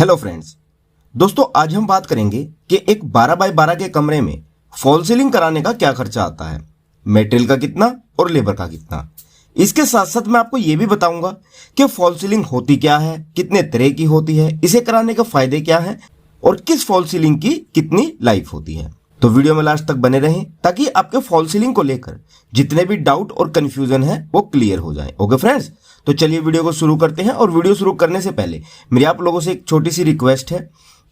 Hello friends, दोस्तों आज हम बात करेंगे कि एक 12 बाय 12 के कमरे में फॉल सीलिंग कराने का क्या खर्चा आता है, मटेरियल का कितना और लेबर का कितना। इसके साथ साथ मैं आपको ये भी बताऊंगा कि फॉल सीलिंग होती क्या है, कितने तरह की होती है, इसे कराने के फायदे क्या हैं और किस फॉल सीलिंग की कितनी लाइफ होती है। तो वीडियो में लास्ट तक बने रहें ताकि आपके फॉल सीलिंग को लेकर जितने भी डाउट और कंफ्यूजन है वो क्लियर हो जाए। ओके फ्रेंड्स, तो चलिए वीडियो को शुरू करते हैं। और वीडियो शुरू करने से पहले मेरी आप लोगों से एक छोटी सी रिक्वेस्ट है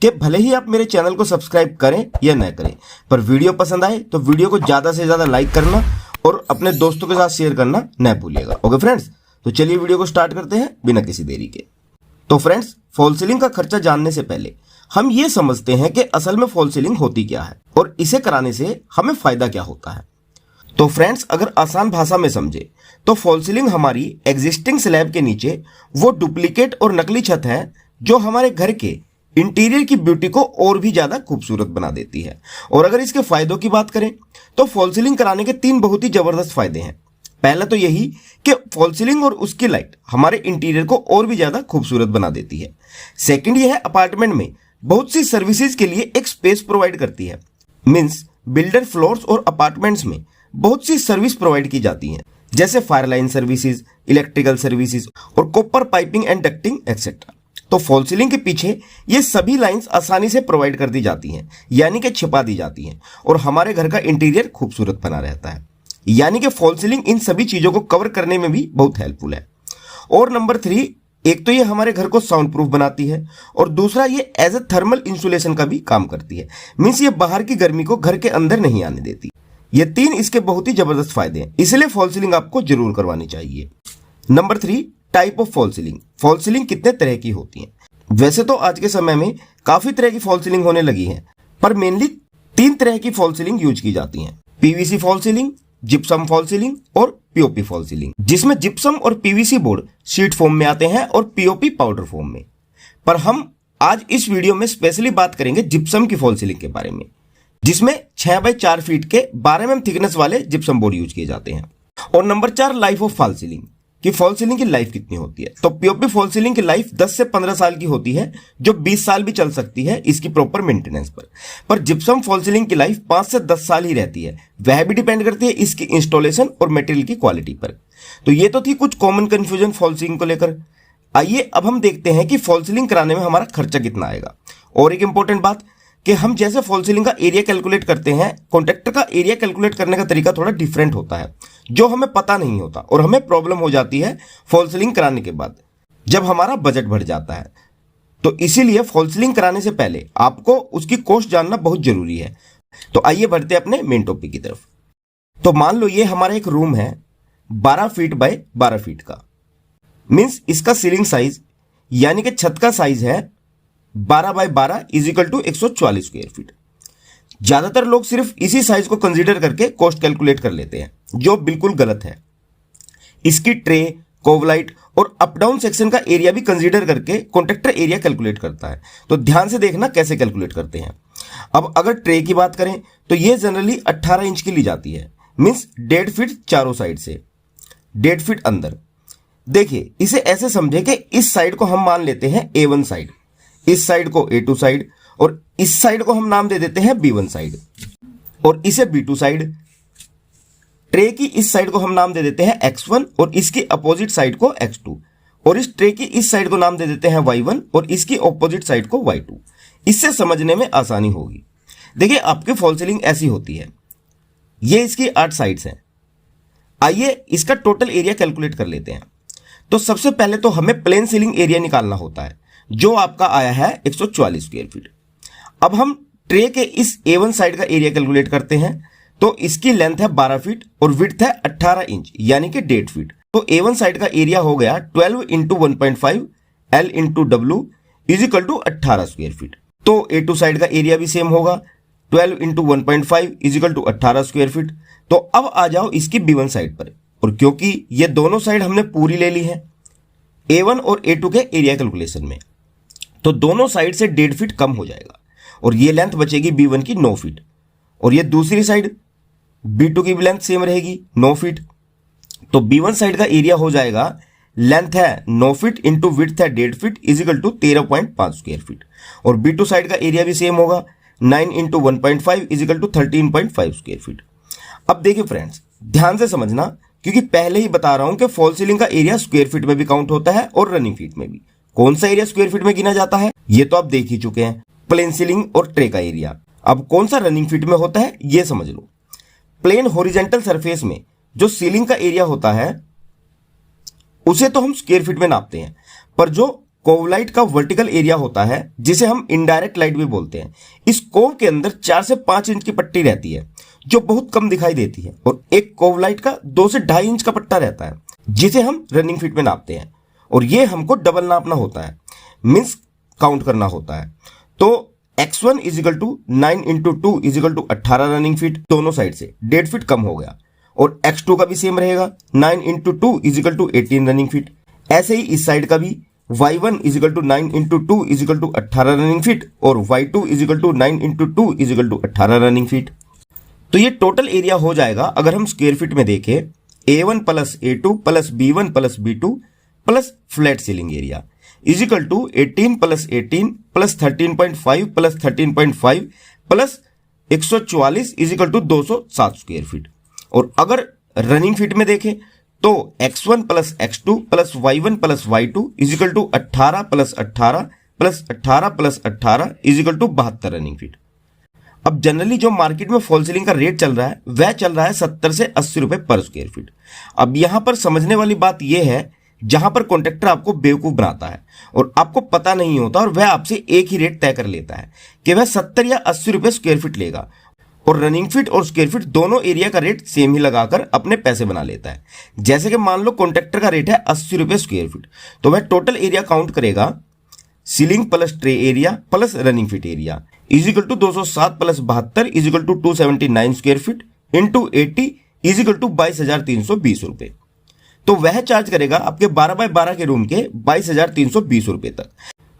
कि भले ही आप मेरे चैनल को सब्सक्राइब करें या न करें, पर वीडियो पसंद आए तो वीडियो को ज्यादा से ज्यादा लाइक करना और अपने दोस्तों के साथ शेयर करना न भूलिएगा। ओके फ्रेंड्स, तो चलिए वीडियो को स्टार्ट करते हैं बिना किसी देरी के। तो फ्रेंड्स, फॉल सीलिंग का खर्चा जानने से पहले हम ये समझते हैं कि असल में फॉल सीलिंग होती क्या है और इसे कराने से हमें फायदा क्या होता है। तो फ्रेंड्स, अगर आसान भाषा में समझे तो फॉल सीलिंग हमारी एग्जिस्टिंग स्लैब के नीचे वो डुप्लीकेट और नकली छत है जो हमारे घर के इंटीरियर की ब्यूटी को और भी ज्यादा खूबसूरत बना देती है। और अगर इसके फायदों की बात करें तो फॉल सीलिंग कराने के 3 बहुत ही जबरदस्त फायदे हैं। पहला तो यही कि फॉल सीलिंग और उसकी लाइट हमारे इंटीरियर को और भी ज्यादा खूबसूरत बना देती है। सेकंड ये है, अपार्टमेंट में बहुत सी सर्विसेज के लिए एक स्पेस प्रोवाइड करती है। मींस बिल्डर फ्लोर्स और अपार्टमेंट्स में बहुत सी सर्विस प्रोवाइड की जाती हैं, जैसे fire line services, electrical services और copper piping and ducting etcetera. तो फॉल सीलिंग के पीछे ये सभी लाइंस आसानी से प्रोवाइड कर दी जाती हैं, यानी कि छिपा दी जाती हैं, और हमारे घर का इंटीरियर खूबसूरत बना रहता है। यानी कि फॉल सीलिंग इन सभी चीजों को कवर करने में भी बहुत हेल्पफुल है। और नंबर 3, एक तो ये हमारे घर को साउंड प्रूफ बनाती है और दूसरा ये एज ए थर्मल इंसुलेशन का भी काम करती है। मींस ये बाहर की गर्मी को घर के अंदर नहीं आने देती। ये 3 इसके बहुत ही जबरदस्त फायदे हैं, इसलिए फॉल सीलिंग आपको जरूर करवानी चाहिए। Number 3, type of fall ceiling. Fall ceiling कितने तरह की होती है? वैसे तो आज के समय में काफी तरह की फॉल सीलिंग होने लगी है, पर मेनली 3 तरह की फॉल सीलिंग यूज की जाती है। PVC fall ceiling, gypsum fall ceiling और पीओपी फॉल सीलिंग, जिसमें जिप्सम और पीवीसी बोर्ड शीट फॉर्म में आते हैं और पीओपी पाउडर फॉर्म में। पर हम आज इस वीडियो में स्पेशली बात करेंगे जिप्सम की फॉल सीलिंग के बारे में, जिसमें 6 बाय 4 फीट के 12 mm थिकनेस वाले जिप्सम बोर्ड यूज किए जाते हैं। और number 4, life of fall ceiling कि फॉल सीलिंग की लाइफ कितनी होती है। तो पीओपी फॉल सीलिंग की लाइफ 10 से 15 साल की होती है, जो 20 साल भी चल सकती है इसकी प्रॉपर मेंटेनेंस पर जिप्सम फॉल सीलिंग की लाइफ 5 से 10 साल ही रहती है। वह भी डिपेंड करती है इसकी इंस्टॉलेशन और मटेरियल की क्वालिटी पर। तो ये तो थी कुछ कॉमन कंफ्यूजन फॉल सीलिंग को लेकर। आइए अब हम देखते हैं कि फॉल सीलिंग कराने में हमारा खर्चा कितना आएगा। और एक इंपॉर्टेंट बात कि हम जैसे फॉल सीलिंग का एरिया कैलकुलेट करते हैं, कॉन्ट्रैक्टर का एरिया कैलकुलेट करने का तरीका थोड़ा डिफरेंट होता है, जो हमें पता नहीं होता और हमें प्रॉब्लम हो जाती है फॉल सीलिंग कराने के बाद, जब हमारा बजट बढ़ जाता है। तो इसीलिए फॉल सीलिंग कराने से पहले आपको उसकी कॉस्ट जानना बहुत जरूरी है। तो आइए बढ़ते हैं अपने मेन टॉपिक की तरफ। तो मान लो ये हमारा एक रूम है 12 फीट बाय 12 फीट का। मीन्स इसका सीलिंग साइज यानी कि छत का साइज है 12 by 12 is equal to 144 square feet. ज्यादातर लोग सिर्फ इसी साइज को कंसीडर करके कॉस्ट कैलकुलेट कर लेते हैं, जो बिल्कुल गलत है। इसकी ट्रे, कोवलाइट और अप डाउन सेक्शन का एरिया भी कंसीडर करके कॉन्ट्रैक्टर एरिया कैलकुलेट करता है। तो ध्यान से देखना कैसे कैलकुलेट करते हैं। अब अगर ट्रे की बात करें तो यह जनरली 18 इंच की ली जाती है। मीन्स 1.5 फीट चारों साइड से, 1.5 फीट अंदर। देखिए, इसे ऐसे समझे कि इस साइड को हम मान लेते हैं A1 साइड, इस साइड को A2 साइड और इस साइड को हम नाम दे देते हैं B1 साइड और इसे B2 साइड। ट्रे की इस साइड को हम नाम दे देते हैं X1 और इसकी अपोजिट साइड को X2 और इस ट्रे की इस साइड को नाम दे देते हैं Y1 और इसकी अपोजिट साइड को Y2। इससे समझने में आसानी होगी। देखिए, आपकी फॉल सीलिंग ऐसी होती है, ये इसकी 8 साइड्स हैं। आइए इसका टोटल एरिया कैलकुलेट कर लेते हैं। तो सबसे पहले तो हमें प्लेन सीलिंग एरिया निकालना होता है, जो आपका आया है 144 स्क्वायर फीट। अब हम ट्रे के इस A1 साइड का एरिया कैलकुलेट करते हैं। तो इसकी लेंथ है 12 फीट और विड्थ है 18 इंच यानी कि 1.5 फीट। तो A1 साइड का एरिया हो गया 12 into 1.5 L into W is equal to 18 square feet. तो A2 साइड का एरिया भी सेम होगा 12 into 1.5 is equal to 18 square feet. तो अब आ जाओ इसकी B1 साइड पर, और क्योंकि ये दोनों साइड हमने पूरी ले ली है A1 और A2 के एरिया कैलकुलेशन में, तो दोनों साइड से 1.5 फीट कम हो जाएगा और ये लेंथ बचेगी B1 की 9 फीट। और ये दूसरी साइड B2 की भी लेंथ सेम रहेगी 9 फीट। तो B1 साइड का एरिया हो जाएगा लेंथ है 9 फीट इंटू विड्थ है 1.5 feet is equal to 13.5 square feet. और B2 साइड का एरिया भी सेम होगा 9 into 1.5 is equal to 13.5 square feet. अब देखिए फ्रेंड्स, ध्यान से समझना, क्योंकि पहले ही बता रहा हूं कि फॉल सीलिंग का एरिया स्क्वायर फीट में भी काउंट होता है और रनिंग फीट में भी। कौन सा एरिया स्क्वायर फीट में गिना जाता है ये तो आप देख ही चुके हैं, प्लेन सीलिंग और ट्रे का एरिया। अब कौन सा रनिंग फीट में होता है ये समझ लो। प्लेन हॉरिजॉन्टल सरफेस में जो सीलिंग का एरिया होता है उसे तो हम स्क्वायर फीट में नापते हैं, पर जो कोव लाइट का वर्टिकल एरिया होता है जिसे हम इनडायरेक्ट लाइट भी बोलते हैं, इस कोव के अंदर 4 से 5 इंच की पट्टी रहती है जो बहुत कम दिखाई देती है, और एक कोव लाइट का 2 से 2.5 इंच का पट्टा रहता है जिसे हम रनिंग फीट में नापते हैं। और ये हमको डबल नापना होता है, मीन्स काउंट करना होता है। तो x1 is equal to 9 into 2 is equal to 18 running feet, दोनों साइड से 1.5 फीट कम हो गया। और x2 का भी सेम रहेगा 9 into 2 is equal to 18 running feet. ऐसे ही इस साइड का भी y1 is equal to 9 into 2 is equal to 18 running feet और y2 is equal to 9 into 2 is equal to 18 running feet. तो ये टोटल एरिया हो जाएगा, अगर हम स्क्वायर फीट में देखें, A1 plus A2 plus B1 plus B2 plus flat ceiling area is equal to 18 plus 18 plus 13.5 plus 13.5 plus 144 is equal to 207 square feet. और अगर रनिंग फीट में देखें तो x1 plus x2 plus y1 plus y2 is equal to 18 plus 18 plus 18 plus 18 is equal to 72 running feet. अब generally जो market में fall ceiling का rate चल रहा है वह चल रहा है 70 से 80 रुपए पर स्क्वायर फीट। अब यहां पर समझने वाली बात यह है, जहां पर कॉन्ट्रैक्टर आपको बेवकूफ बनाता है और आपको पता नहीं होता और वह आपसे एक ही रेट तय कर लेता है कि वह 70 या 80 रुपए स्क्वायर फीट लेगा, और रनिंग फीट और स्क्वायर फीट दोनों एरिया का रेट सेम ही लगाकर अपने पैसे बना लेता है। जैसे कि मान लो कॉन्ट्रैक्टर का रेट है 80 रुपए स्क्वायर फीट, तो वह टोटल एरिया काउंट करेगा ceiling plus tray area plus running feet area is equal to 207 plus 72 is equal to 279 square feet into 80 is equal to 22,320 रुपए। तो वह चार्ज करेगा आपके 12 बाय 12 के रूम के 22,320 रुपए तक।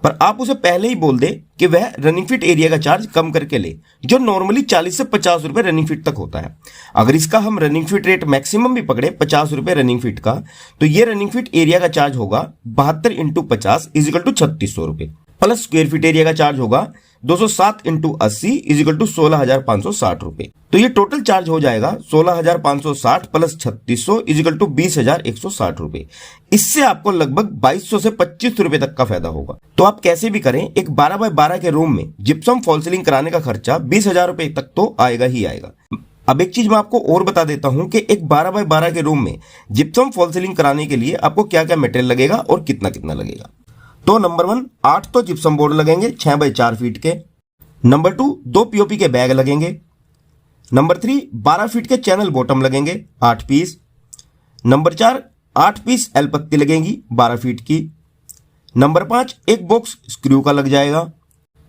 पर आप उसे पहले ही बोल दे कि वह रनिंग फीट एरिया का चार्ज कम करके ले, जो नॉर्मली 40 से 50 रुपए रनिंग फीट तक होता है। अगर इसका हम रनिंग फीट रेट मैक्सिमम भी पकड़े 50 रुपए रनिंग फीट का, तो ये रनिंग फीट एरिया का चार्ज होगा 72 इंटू 50 इजिकल टू 3600 रुपए, प्लस स्क्वायर फीट एरिया का चार्ज होगा 207 इंटू 80 इजिकल टू 16,560 रुपए। तो ये टोटल चार्ज हो जाएगा 16,560 प्लस 3600 इजिकल टू 20,160 रुपए। इससे आपको लगभग 2200 से 2500 रुपए तक का फायदा होगा। तो आप कैसे भी करें, एक 12 बाय 12 के रूम में जिप्सम फॉल सीलिंग कराने का खर्चा 20,000 रुपए तक तो आएगा ही आएगा। अब एक चीज मैं आपको और बता देता हूं कि एक 12 बाय 12 के रूम में जिप्सम फॉल सीलिंग कराने के लिए आपको क्या क्या मटेरियल लगेगा और कितना कितना लगेगा। तो नंबर 1, 8 तो जिप्सम बोर्ड लगेंगे 6 बाय 4 फीट के। नंबर 2, 2 पीओपी के बैग लगेंगे। नंबर 3, 12 फीट के चैनल बॉटम लगेंगे 8 पीस। नंबर 4, 8 पीस एल पत्ती लगेंगी 12 फीट की। नंबर 5, एक बॉक्स स्क्रू का लग जाएगा।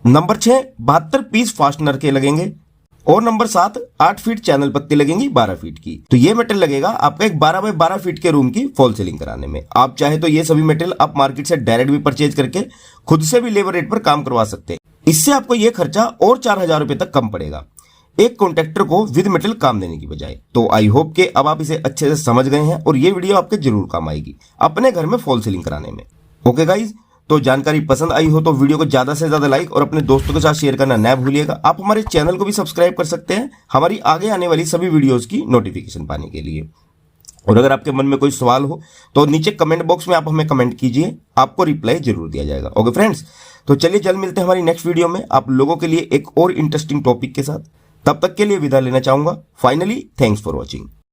नंबर 6, 72 पीस फास्टनर के लगेंगे। और नंबर 7, 8 फीट चैनल पत्ती लगेंगी 12 फीट की। तो ये मटेरियल लगेगा आपका एक 12 बाय 12 फीट के रूम की फॉल सीलिंग कराने में। आप चाहे तो ये सभी मटेरियल आप मार्केट से डायरेक्ट भी परचेज करके खुद से भी लेबर रेट पर काम करवा सकते हैं। इससे आपको ये खर्चा और 4,000 रुपए तक कम पड़ेगा एक कॉन्ट्रैक्टर को विद मटेरियल काम देने की बजाय। तो आई होप कि अब आप इसे अच्छे से समझ गए हैं और ये वीडियो आपके जरूर काम आएगी अपने घर में फॉल सीलिंग कराने में। ओके गाइज, तो जानकारी पसंद आई हो तो वीडियो को ज्यादा से ज्यादा लाइक और अपने दोस्तों के साथ शेयर करना न भूलिएगा। आप हमारे चैनल को भी सब्सक्राइब कर सकते हैं हमारी आगे आने वाली सभी वीडियोस की नोटिफिकेशन पाने के लिए। और अगर आपके मन में कोई सवाल हो तो नीचे कमेंट बॉक्स में आप हमें कमेंट कीजिए, आपको रिप्लाई जरूर दिया जाएगा। ओके फ्रेंड्स, तो चलिए जल्द मिलते हैं हमारी नेक्स्ट वीडियो में आप लोगों के लिए एक और इंटरेस्टिंग टॉपिक के साथ। तब तक के लिए विदा लेना चाहूंगा। Finally, thanks for watching.